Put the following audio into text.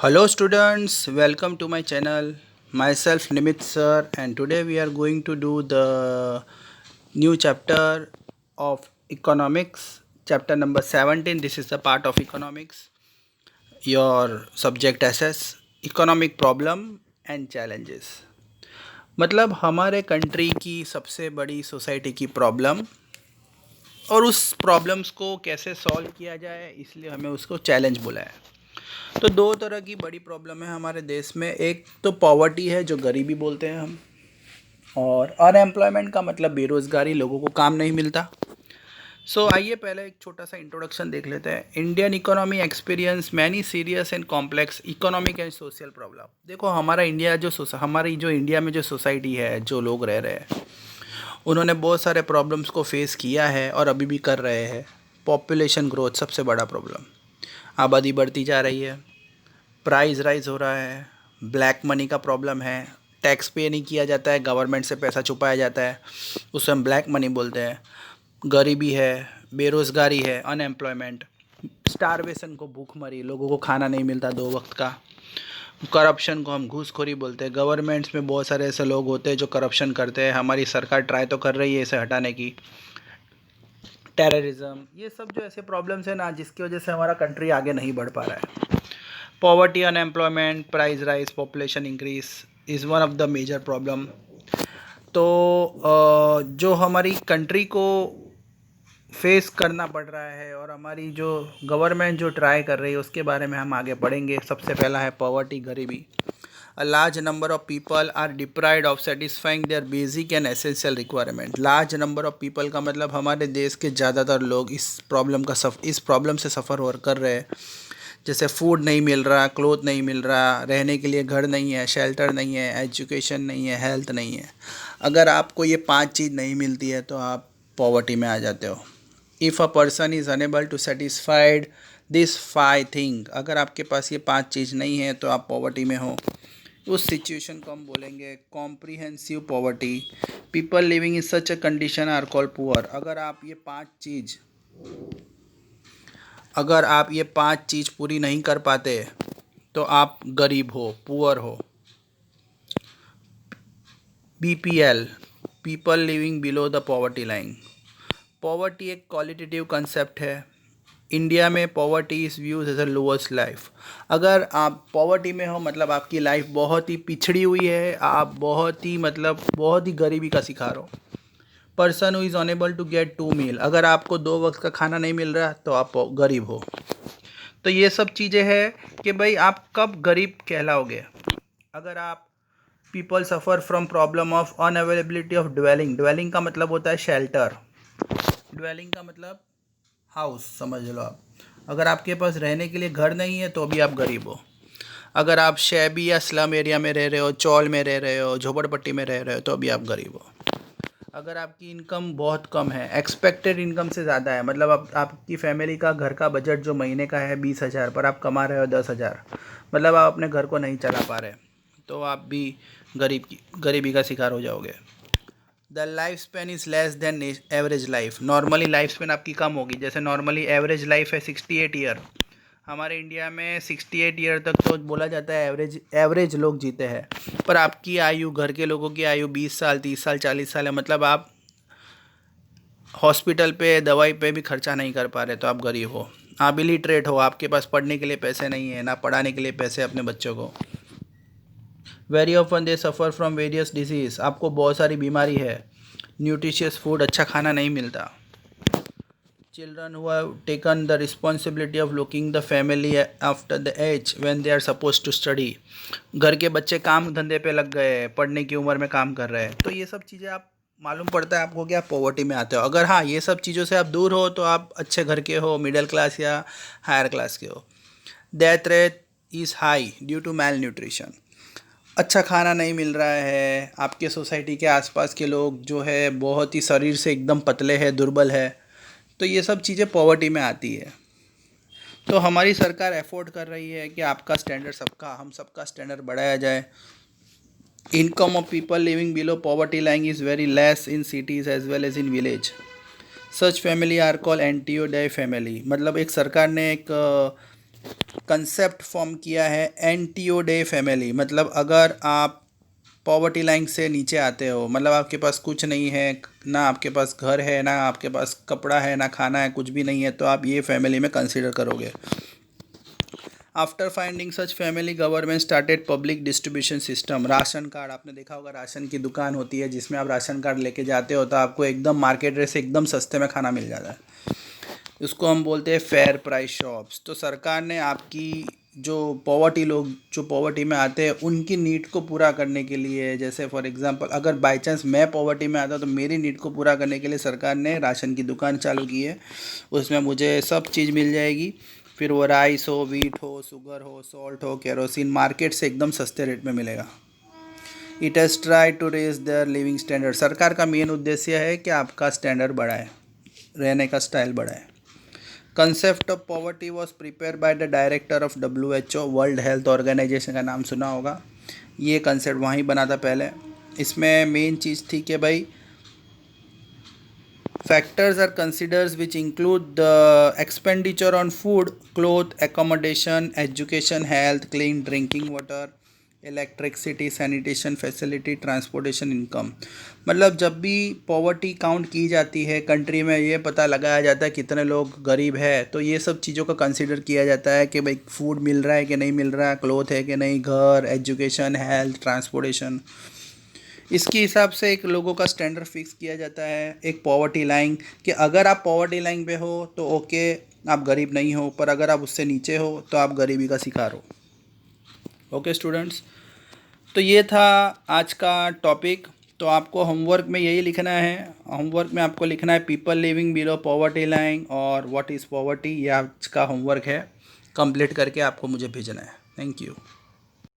Hello students, welcome to my channel. Myself Nimit sir, and today we are going to do the new chapter of economics, chapter number 17. This is the part of economics. Your subject assess economic problem and challenges. मतलब हमारे country की सबसे बड़ी society की problem और उस problems को कैसे सॉल्व किया जाए, इसलिए हमें उसको चैलेंज बोला है। तो दो तरह की बड़ी प्रॉब्लम है हमारे देश में। एक तो पॉवर्टी है, जो गरीबी बोलते हैं हम, और अनएम्प्लॉयमेंट का मतलब बेरोज़गारी, लोगों को काम नहीं मिलता। आइए पहले एक छोटा सा इंट्रोडक्शन देख लेते हैं। Indian economy experience many serious and complex economic and social problem. देखो हमारा इंडिया हमारी जो इंडिया में जो सोसाइटी है, जो लोग रह रहे हैं, उन्होंने बहुत सारे प्रॉब्लम्स को फेस किया है और अभी भी कर रहे हैं। पॉपुलेशन ग्रोथ सबसे बड़ा प्रॉब्लम, आबादी बढ़ती जा रही है, प्राइस राइज हो रहा है, ब्लैक मनी का प्रॉब्लम है, टैक्स पे नहीं किया जाता है, गवर्नमेंट से पैसा छुपाया जाता है, उसे हम ब्लैक मनी बोलते हैं। गरीबी है, बेरोज़गारी है, अनएम्प्लॉयमेंट, स्टारवेशन को भूखमरी, लोगों को खाना नहीं मिलता दो वक्त का। करप्शन को हम घूसखोरी बोलते हैं। गवर्नमेंट्स में बहुत सारे ऐसे लोग होते हैं जो करप्शन करते हैं। हमारी सरकार ट्राई तो कर रही है इसे हटाने की। टेररिज्म, ये सब जो ऐसे प्रॉब्लम्स हैं ना, जिसकी वजह से हमारा कंट्री आगे नहीं बढ़ पा रहा है। Poverty, unemployment, price rise, population increase is one of the major problem. तो जो हमारी कंट्री को फेस करना पड़ रहा है और हमारी जो गवर्नमेंट जो ट्राई कर रही है, उसके बारे में हम आगे पढ़ेंगे। सबसे पहला है पॉवर्टी, गरीबी। A large number of people are deprived of satisfying their basic and essential requirement. Large number of people का मतलब हमारे देश के ज़्यादातर लोग इस प्रॉब्लम से सफ़र और कर रहे हैं। जैसे फूड नहीं मिल रहा, क्लोथ नहीं मिल रहा, रहने के लिए घर नहीं है, शेल्टर नहीं है, एजुकेशन नहीं है, हेल्थ नहीं है। अगर आपको ये पांच चीज़ नहीं मिलती है तो आप पॉवर्टी में आ जाते हो। If a person is unable to satisfied this five thing, अगर आपके पास ये पांच चीज़ नहीं है तो आप पॉवर्टी में हो। उस सिचुएशन को हम बोलेंगे comprehensive poverty. People living in such a condition are called poor. अगर आप ये पांच चीज़ पूरी नहीं कर पाते तो आप गरीब हो, पुअर हो। BPL, people living below the poverty line. Poverty एक क्वालिटेटिव कंसेप्ट है। इंडिया में poverty is views as a lowest life. अगर आप पॉवर्टी में हो मतलब आपकी लाइफ बहुत ही पिछड़ी हुई है, आप बहुत ही गरीबी का शिकार हो। Person who is unable to get to meal, अगर आपको दो वक्त का खाना नहीं मिल रहा तो आप गरीब हो। तो ये सब चीज़ें हैं कि भाई आप कब गरीब कहलाओगे। अगर आप people suffer from problem of unavailability of dwelling. Dwelling का मतलब होता है शेल्टर। ड्वेलिंग का मतलब हाउस समझ लो आप। अगर आपके पास रहने के लिए घर नहीं है तो भी आप गरीब हो। अगर आप शैबी या स्लम एरिया में रह रहे हो, चौल में रह रहे हो, झोपड़पट्टी में रह रहे हो, तो भी आप गरीब हो। अगर आपकी इनकम बहुत कम है, एक्सपेक्टेड इनकम से ज़्यादा है, मतलब आपकी फैमिली का घर का बजट जो महीने का है 20,000, पर आप कमा रहे हो 10,000, मतलब आप अपने घर को नहीं चला पा रहे, तो आप भी गरीबी का शिकार हो जाओगे। The life span is less than average life. Normally life span आपकी कम होगी। जैसे नॉर्मली एवरेज लाइफ है 68 ईयर। हमारे इंडिया में 68 ईयर तक तो बोला जाता है एवरेज एवरेज लोग जीते हैं। पर आपकी आयु, घर के लोगों की आयु 20 साल, 30 साल, 40 साल है। मतलब आप हॉस्पिटल पे, दवाई पे भी खर्चा नहीं कर पा रहे, तो आप गरीब हो। आप इलिटरेट हो, आपके पास पढ़ने के लिए पैसे नहीं है, ना पढ़ाने के लिए पैसे अपने बच्चों को। Very often they suffer from various disease, आपको बहुत सारी बीमारी है। न्यूट्रिशियस फूड, अच्छा खाना नहीं मिलता। Children who have taken the responsibility of looking the family after the age when they are suppose to study. घर के बच्चे काम धंधे पे लग गए, पढ़ने की उम्र में काम कर रहे हैं। तो ये सब चीज़ें आप मालूम पड़ता है आपको कि आप पॉवर्टी में आते हो। अगर हाँ, ये सब चीज़ों से आप दूर हो तो आप अच्छे घर के हो, मिडिल क्लास या हायर क्लास के हो। Death rate is high due to malnutrition. अच्छा खाना नहीं मिल रहा है, आपके सोसाइटी के आसपास के लोग जो है बहुत ही शरीर से एकदम पतले हैं, दुर्बल है, तो ये सब चीज़ें पॉवर्टी में आती है। तो हमारी सरकार एफोर्ड कर रही है कि आपका स्टैंडर्ड, हम सबका स्टैंडर्ड बढ़ाया जाए। Income of people living below poverty line is very less in cities as well as in village. Such family are call Antyodaya family. मतलब एक सरकार ने एक कंसेप्ट फॉर्म किया है एनटीओडे फैमिली, मतलब अगर आप पॉवर्टी लाइन से नीचे आते हो, मतलब आपके पास कुछ नहीं है, ना आपके पास घर है, ना आपके पास कपड़ा है, ना खाना है, कुछ भी नहीं है, तो आप ये फैमिली में कंसिडर करोगे। आफ्टर फाइंडिंग सच family government started public distribution system. Ration card आपने देखा होगा, राशन की दुकान होती है जिसमें आप राशन कार्ड लेके जाते हो तो आपको एकदम मार्केट रेट से एकदम सस्ते में खाना मिल जाता है। उसको हम बोलते हैं फेयर प्राइस शॉप्स। तो सरकार ने आपकी जो पॉवर्टी में आते हैं उनकी नीड को पूरा करने के लिए, जैसे फॉर एग्जांपल अगर बाय चांस मैं पॉवर्टी में आता तो मेरी नीड को पूरा करने के लिए सरकार ने राशन की दुकान चालू की है। उसमें मुझे सब चीज़ मिल जाएगी, फिर वो राइस हो, वीट हो, शुगर हो, सॉल्ट हो, केरोसिन मार्केट से एकदम सस्ते रेट में मिलेगा। It has try to raise their living standard. सरकार का मेन उद्देश्य है कि आपका स्टैंडर्ड बढ़ाए, रहने का स्टाइल बढ़ाए। Concept of poverty was prepare by the director of WHO, World Health Organisation का नाम सुना होगा। ये कंसेप्ट वहीं बना था पहले। इसमें मेन चीज़ थी कि भाई factors are considered which include the expenditure on food, cloth, accommodation, education, health, clean drinking water, electricity, sanitation facility, transportation, income. मतलब जब भी पॉवर्टी काउंट की जाती है कंट्री में, ये पता लगाया जाता है कितने लोग गरीब है, तो ये सब चीज़ों का कंसिडर किया जाता है कि भाई फूड मिल रहा है कि नहीं मिल रहा है, क्लोथ है कि नहीं, घर, एजुकेशन, हेल्थ, ट्रांसपोर्टेशन। इसके हिसाब से एक लोगों का स्टैंडर्ड फिक्स किया जाता है, एक पॉवर्टी लाइन, कि अगर आप पॉवर्टी लाइन पे हो तो ओके, आप गरीब नहीं हो, पर अगर आप उससे नीचे हो तो आप गरीबी का शिकार हो। ओके स्टूडेंट्स, तो ये था आज का टॉपिक। तो आपको होमवर्क में यही लिखना है, होमवर्क में आपको लिखना है people living below poverty line और व्हाट इज़ पॉवर्टी। ये आज का होमवर्क है, कंप्लीट करके आपको मुझे भेजना है। Thank you.